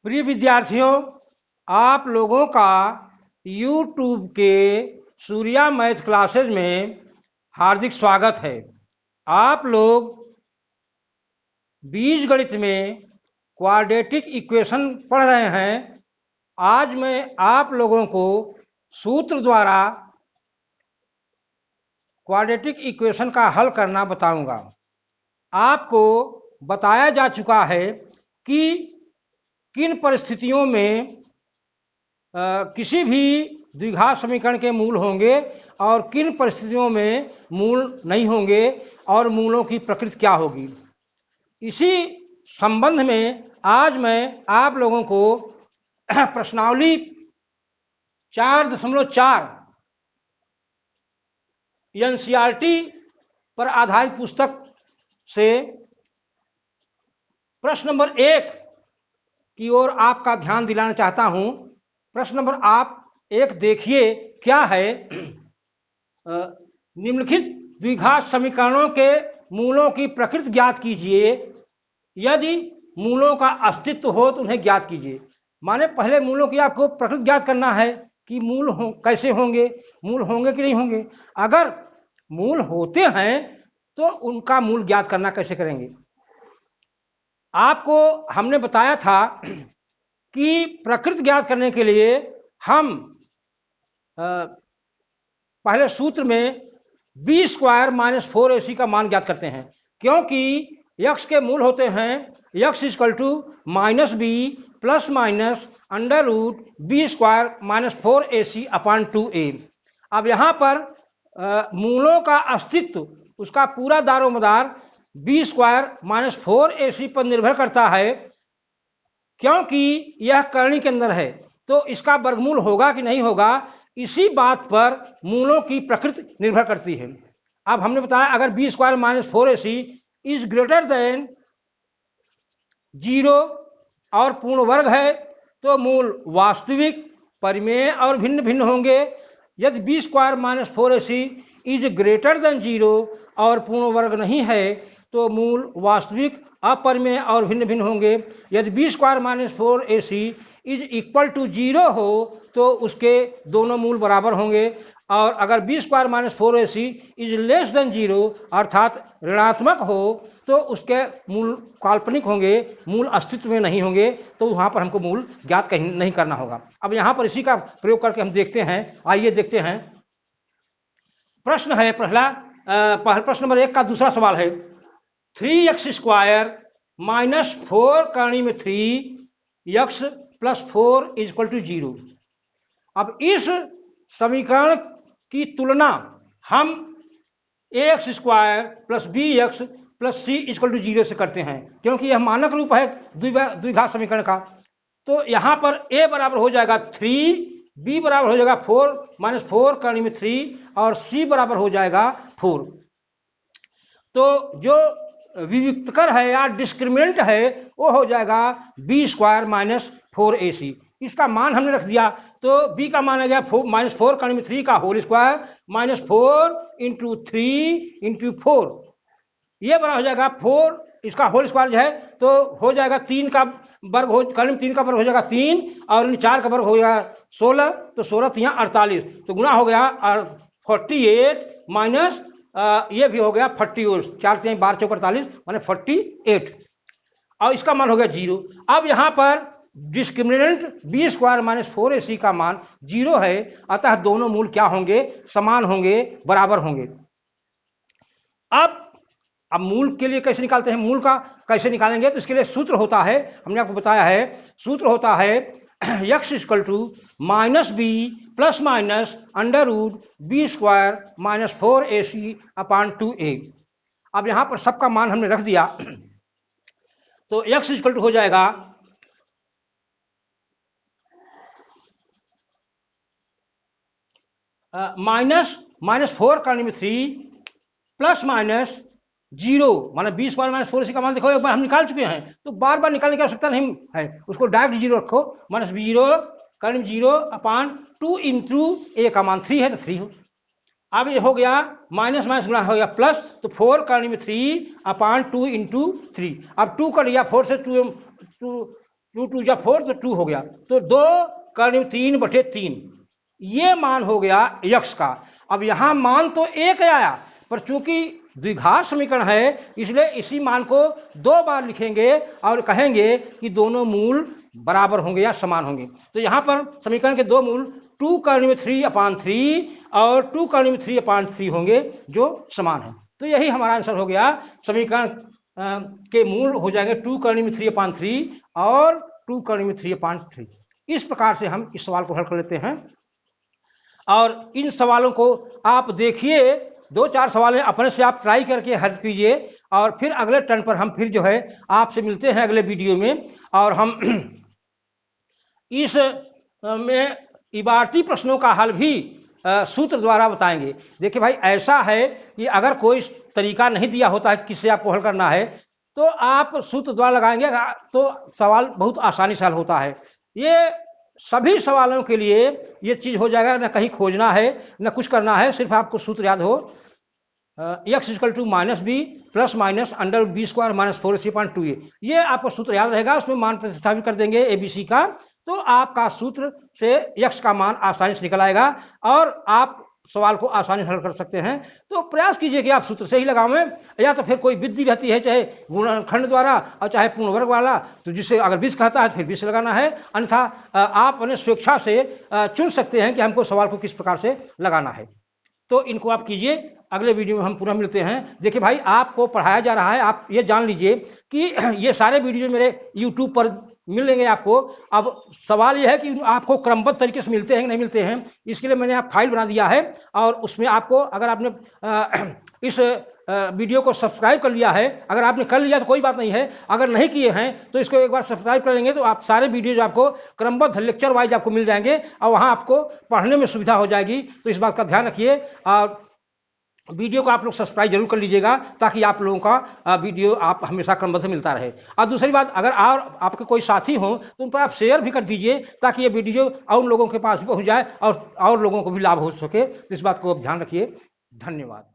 प्रिय विद्यार्थियों, आप लोगों का YouTube के सूर्या मैथ क्लासेज में हार्दिक स्वागत है। आप लोग बीजगणित में क्वाड्रेटिक इक्वेशन पढ़ रहे हैं। आज मैं आप लोगों को सूत्र द्वारा क्वाड्रेटिक इक्वेशन का हल करना बताऊंगा। आपको बताया जा चुका है कि किन परिस्थितियों में किसी भी द्विघात समीकरण के मूल होंगे और किन परिस्थितियों में मूल नहीं होंगे और मूलों की प्रकृति क्या होगी। इसी संबंध में आज मैं आप लोगों को प्रश्नावली 4.4 एनसीईआरटी पर आधारित पुस्तक से प्रश्न नंबर 1 की ओर आपका ध्यान दिलाना चाहता हूं। प्रश्न नंबर आप 1 देखिए क्या है। निम्नलिखित द्विघात समीकरणों के मूलों की प्रकृति ज्ञात कीजिए। यदि मूलों का अस्तित्व हो तो उन्हें ज्ञात कीजिए। माने पहले मूलों की आपको प्रकृति ज्ञात करना है कि मूल कैसे होंगे, मूल होंगे कि नहीं होंगे। अगर मूल होते हैं तो उनका मूल ज्ञात करना कैसे करेंगे। आपको हमने बताया था कि प्रकृति ज्ञात करने के लिए हम पहले सूत्र में बी स्क्वायर माइनस 4ac का मान ज्ञात करते हैं, क्योंकि यक्स के मूल होते हैं x equal to minus b plus minus under root b square minus 4ac upon 2a। अब यहाँ पर मूलों का अस्तित्व, उसका पूरा दारोमदार बी स्क्वायर माइनस 4ac पर निर्भर करता है, क्योंकि यह करणी के अंदर है तो इसका वर्गमूल होगा कि नहीं होगा, इसी बात पर मूलों की प्रकृति निर्भर करती है। अब हमने बताया अगर b square minus 4ac is greater than 0 और पूर्ण वर्ग है तो मूल वास्तविक, परिमेय और भिन्न भिन्न होंगे। यदि b square minus 4ac is greater than 0 और पूर्ण वर्ग नहीं है तो मूल वास्तविक, अपरिमेय और भिन्न भिन्न होंगे। यदि b square minus 4ac is equal to 0 हो तो उसके दोनों मूल बराबर होंगे, और अगर b square minus 4ac is less than 0 अर्थात ऋणात्मक हो तो उसके मूल काल्पनिक होंगे, मूल अस्तित्व में नहीं होंगे, तो वहाँ पर हमको मूल ज्ञात कहीं नहीं करना होगा। अब यहाँ पर इसी का प्रयोग करके हम देखते हैं। आइए देखते हैं। प्रश्न है पहला, प्रश्न नंबर 1 का दूसरा सवाल है 3x स्क्वायर माइनस 4 करणी में 3x plus 4 is equal to 0। अब इस समीकरण की तुलना हम ax square plus bx plus c equal to 0 से करते हैं, क्योंकि यह मानक रूप है द्विघात समीकरण का। तो यहाँ पर a बराबर हो जाएगा 3, b बराबर हो जाएगा 4 माइनस 4 करणी में 3 और c बराबर हो जाएगा 4। तो जो विविक्तकर है या डिस्क्रिमिनेंट है वो हो जाएगा बी स्क्वायर माइनस 4ac। इसका मान हमने रख दिया तो b का मान आ गया माइनस 4 करणी में 3 का whole square minus 4 into 3 into 4, ये बड़ा हो जाएगा 4, इसका होल स्क्वायर जो है तो हो जाएगा 3 का वर्ग हो, करणी में 3 का वर्ग हो जाएगा 3 और 4 का वर्ग हो जाएगा 16, तो 16 तो यहाँ 48, तो गुना हो गया 48 माइनस ये भी हो गया 48, 4 3 12 4 48 माने 48, और इसका मान हो गया 0। अब यहाँ पर discriminant B square minus 4ac का मान 0 है, अतः दोनों मूल क्या होंगे, समान होंगे, बराबर होंगे। अब मूल के लिए कैसे निकालते हैं, मूल का कैसे निकालेंगे, तो इसके लिए सूत्र होता है, हमने आपको बताया है, सूत्र होता है x equal to minus b plus minus under root b square minus 4ac upon 2a। अब यहां पर सबका मान हमने रख दिया तो x इक्वल टू हो जाएगा माइनस 4 करणी में 3 प्लस माइनस 0 माना बी स्क्वायर माइनस 4ac का मान देखो एक बार हम निकाल चुके हैं तो बार बार निकालने की आवश्यकता नहीं है, उसको डायरेक्ट 0 रखो, माइनस 0 करणी में 0 अपॉन 2 इंटू a का मान 3 है तो 3 हो। अब ये हो गया माइनस माइनस गुणा हो गया प्लस, तो 4 करणी में 3 अपॉन 2 इंटू 3। अब 2 कर लिया 4 से 2 2 2 जा 4 तो 2 हो गया, तो 2 कर्ण 3/3 ये मान हो गया यक्स का। अब यहां मान तो एक आया, पर चूंकि द्विघात समीकरण है इसलिए इसी मान को 2 बार लिखेंगे और कहेंगे कि दोनों मूल बराबर होंगे या समान होंगे। तो यहां पर समीकरण के 2 मूल 2 कर्ण में 3/3 और 2 कर्ण में 3/3 होंगे जो समान है। तो यही हमारा आंसर हो गया। समीकरण के मूल हो जाएंगे 2 कर्ण में 3/3 और 2 कर्ण में 3/3। इस प्रकार से हम इस सवाल को हल कर लेते हैं। और इन सवालों को आप देखिए, 2-4 सवाल अपने से आप ट्राई करके हल कीजिए और फिर अगले टर्न पर हम फिर जो है आपसे मिलते हैं अगले वीडियो में, और हम इस में इबारती प्रश्नों का हल भी सूत्र द्वारा बताएंगे। देखिए भाई, ऐसा है कि अगर कोई तरीका नहीं दिया होता है किससे आपको हल करना है, तो आप सूत्र द्वारा लगाएंगे तो सवाल बहुत आसानी से हल होता है। ये सभी सवालों के लिए ये चीज हो जाएगा, न कहीं खोजना है न कुछ करना है, सिर्फ आपको सूत्र याद हो x = -b plus minus √b² - 4ac/2a। ये आपको सूत्र याद रहेगा, उसमें मान प्रतिस्थापित कर देंगे ABC का, तो आपका सूत्र से x का मान आसानी से निकल आएगा और आप सवाल को आसानी से हल कर सकते हैं। तो प्रयास कीजिए कि आप सूत्र से ही लगावें, या तो फिर कोई विधि रहती है चाहे गुणनखंड द्वारा और चाहे पूर्ण वर्ग वाला, तो जिसे अगर बीज कहता है तो फिर बीज लगाना है, अन्यथा आप अपने स्वेच्छा से चुन सकते हैं कि हमको सवाल को किस प्रकार से लगाना है। तो इनको आप कीजिए। अगले वीडियो में हम पुनः मिलते हैं। देखिए भाई, आपको पढ़ाया जा रहा है, आप ये जान लीजिए कि ये सारे वीडियो मेरे YouTube पर मिलेंगे आपको। अब सवाल यह है कि आपको क्रमबद्ध तरीके से मिलते हैं कि नहीं मिलते हैं, इसके लिए मैंने आप फाइल बना दिया है और उसमें आपको, अगर आपने इस वीडियो को सब्सक्राइब कर लिया है, अगर आपने कर लिया तो कोई बात नहीं है, अगर नहीं किए हैं तो इसको एक बार सब्सक्राइब कर लेंगे तो आप सारे वीडियो जो आपको क्रमबद्ध लेक्चर वाइज आपको मिल जाएंगे और वहाँ आपको पढ़ने में सुविधा हो जाएगी। तो इस बात का ध्यान रखिए और वीडियो को आप लोग सब्सक्राइब जरूर कर लीजिएगा, ताकि आप लोगों का वीडियो आप हमेशा क्रमबद्ध मिलता रहे। और दूसरी बात, अगर और आपके कोई साथी हो तो उन पर आप शेयर भी कर दीजिए, ताकि ये वीडियो और लोगों के पास भी पहुंच जाए और लोगों को भी लाभ हो सके। तो इस बात को आप ध्यान रखिए। धन्यवाद।